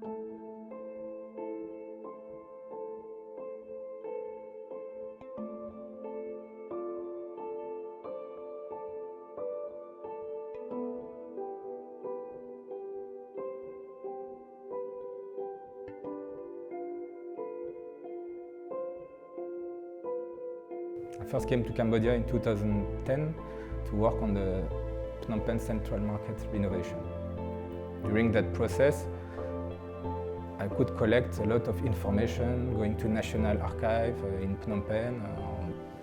I first came to Cambodia in 2010 to work on the Phnom Penh Central Market renovation. During that process, I could collect a lot of information, going to National Archive in Phnom Penh,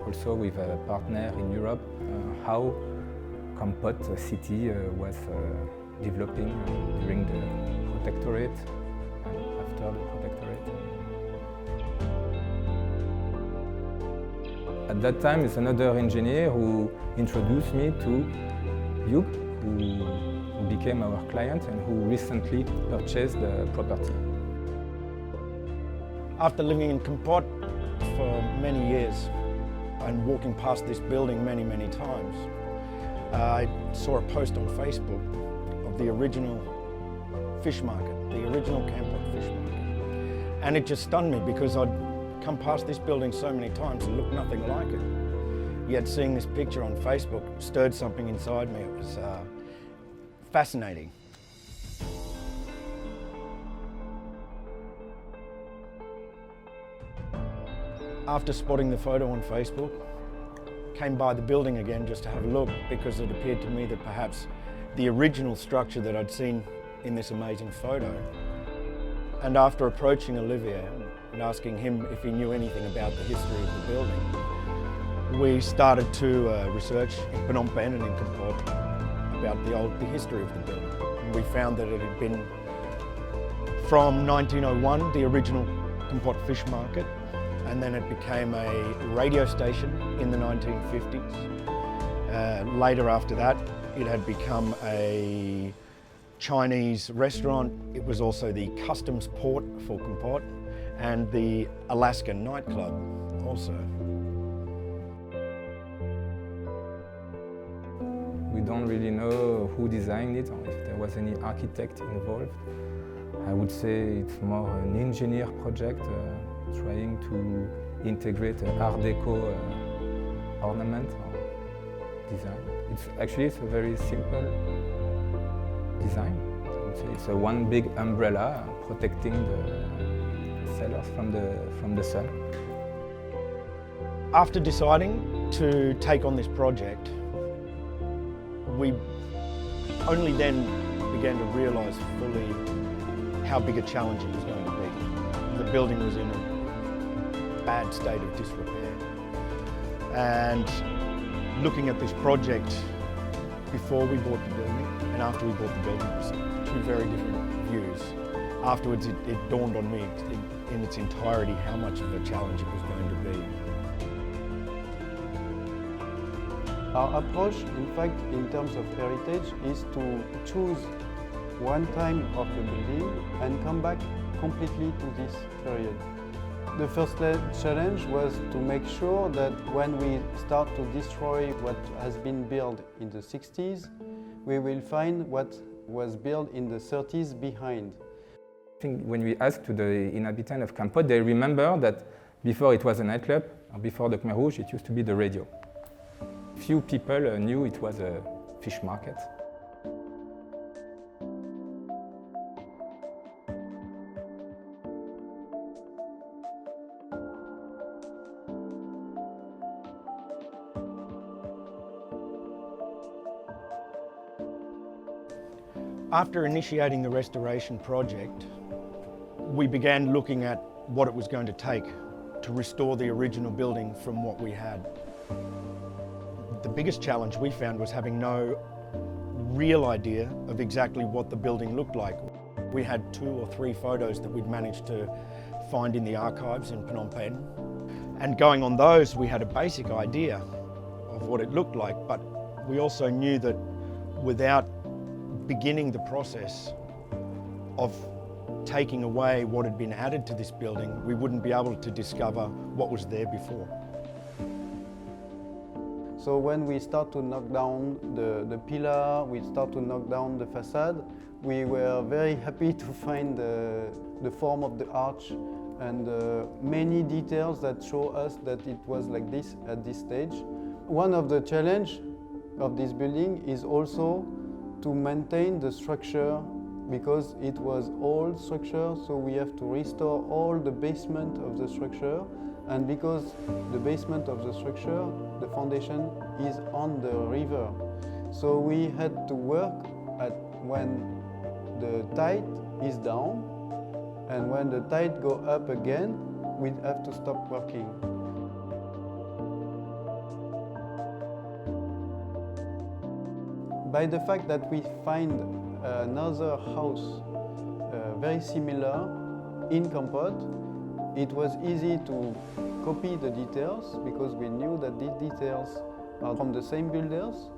also with a partner in Europe, how Kampot city was developing during the protectorate and after the protectorate. At that time, it's another engineer who introduced me to Hugh, who became our client and who recently purchased the property. After living in Kampot for many years and walking past this building many times, I saw a post on Facebook of the original fish market, the original Kampot fish market. And it just stunned me because I'd come past this building so many times and looked nothing like it. Yet seeing this picture on Facebook stirred something inside me. It was fascinating. After spotting the photo on Facebook, came by the building again just to have a look because it appeared to me that perhaps the original structure that I'd seen in this amazing photo. And after approaching Olivier and asking him if he knew anything about the history of the building, we started to research in Phnom Penh and in Kampot about the history of the building. And we found that it had been from 1901, the original Kampot fish market, and then it became a radio station in the 1950s. Later after that, it had become a Chinese restaurant. It was also the customs port for Kampot and the Alaska nightclub also. We don't really know who designed it or if there was any architect involved. I would say it's more an engineer project trying to integrate an Art Deco ornament or design. It's a very simple design. I would say it's a one big umbrella protecting the cellars from the sun. After deciding to take on this project, we only then began to realise fully how big a challenge it was going to be. The building was in a bad state of disrepair. And looking at this project before we bought the building and after we bought the building was two very different views. Afterwards it dawned on me in its entirety how much of a challenge it was going to be. Our approach, in fact, in terms of heritage, is to choose one time of the building and come back completely to this period. The first challenge was to make sure that when we start to destroy what has been built in the 60s, we will find what was built in the 30s behind. I think when we asked to the inhabitants of Kampot, they remember that before it was a nightclub, or before the Khmer Rouge, it used to be the radio. Few people knew it was a fish market. After initiating the restoration project, we began looking at what it was going to take to restore the original building from what we had. The biggest challenge we found was having no real idea of exactly what the building looked like. We had 2 or 3 photos that we'd managed to find in the archives in Phnom Penh. And going on those, we had a basic idea of what it looked like, but we also knew that without beginning the process of taking away what had been added to this building, we wouldn't be able to discover what was there before. So when we start to knock down the pillar, we start to knock down the facade, we were very happy to find the form of the arch and many details that show us that it was like this at this stage. One of the challenges of this building is also to maintain the structure, because it was old structure, so we have to restore all the basement of the structure, and because the basement of the structure, the foundation is on the river. So we had to work at when the tide is down, and when the tide go up again, we'd have to stop working. By the fact that we find another house very similar in Kampot, it was easy to copy the details, because we knew that these details are from the same builders.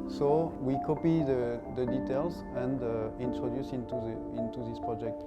So we copy the details and introduce into this project.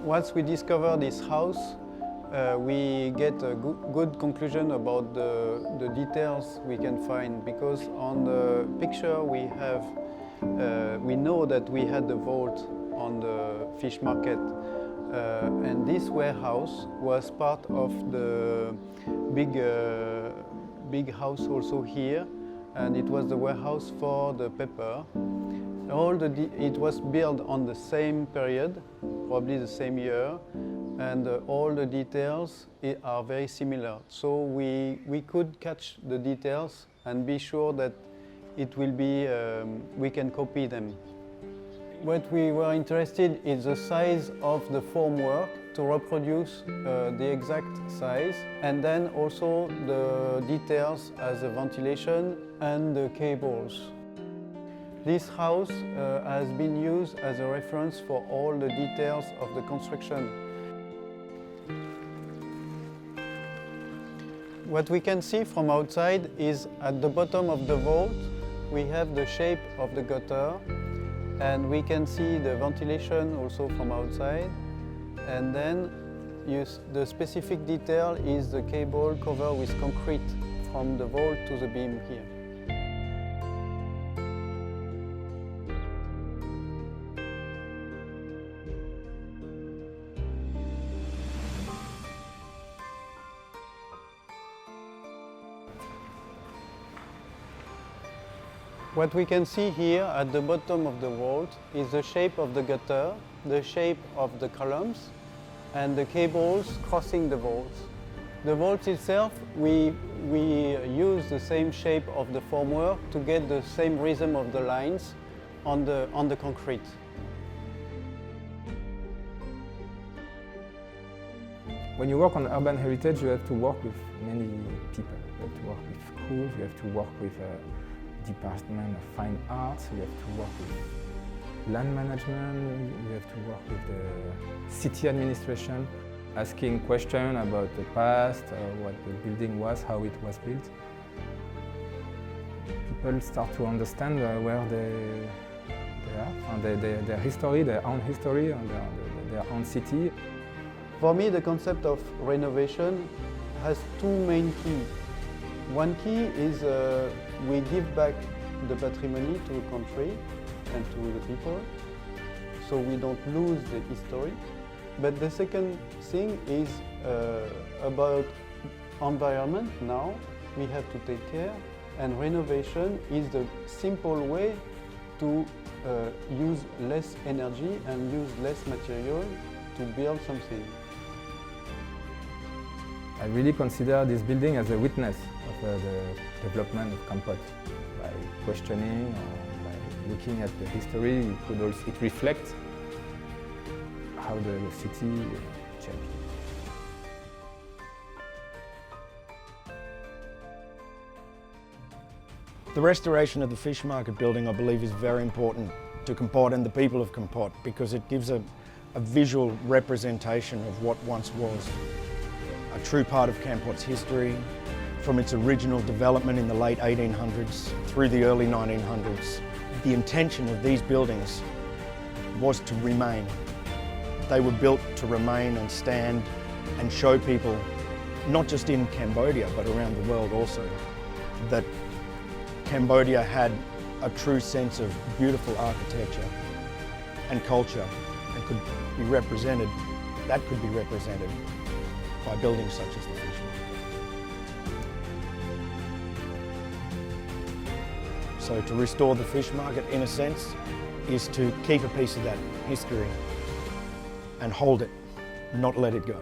Once we discover this house, we get a good conclusion about the details we can find, because on the picture we have, we know that we had the vault on the fish market, and this warehouse was part of the big house also here, and it was the warehouse for the pepper. It was built on the same period, probably the same year, and all the details are very similar. So we could catch the details and be sure that it will be, we can copy them. What we were interested in is the size of the formwork to reproduce the exact size, and then also the details as the ventilation and the cables. This house has been used as a reference for all the details of the construction. What we can see from outside is at the bottom of the vault we have the shape of the gutter, and we can see the ventilation also from outside, and then the specific detail is the cable covered with concrete from the vault to the beam here. What we can see here at the bottom of the vault is the shape of the gutter, the shape of the columns, and the cables crossing the vault. The vault itself, we use the same shape of the formwork to get the same rhythm of the lines on the concrete. When you work on urban heritage, you have to work with many people. You have to work with schools, you have to work with Department of Fine Arts, you have to work with land management, you have to work with the city administration, asking questions about the past, what the building was, how it was built. People start to understand where they are, and their history, their own history, and their own city. For me, the concept of renovation has two main keys. One key is we give back the patrimony to the country and to the people, so we don't lose the history. But the second thing is about environment. Now we have to take care, and renovation is the simple way to use less energy and use less material to build something. I really consider this building as a witness of the development of Kampot. By questioning or by looking at the history, it reflects how the city changed. The restoration of the fish market building, I believe, is very important to Kampot and the people of Kampot, because it gives a visual representation of what once was. A true part of Kampot's history, from its original development in the late 1800s through the early 1900s. The intention of these buildings was to remain. They were built to remain and stand and show people, not just in Cambodia, but around the world also, that Cambodia had a true sense of beautiful architecture and culture and could be represented, that could be represented by buildings such as the Fish Market. So to restore the fish market, in a sense, is to keep a piece of that history and hold it, not let it go.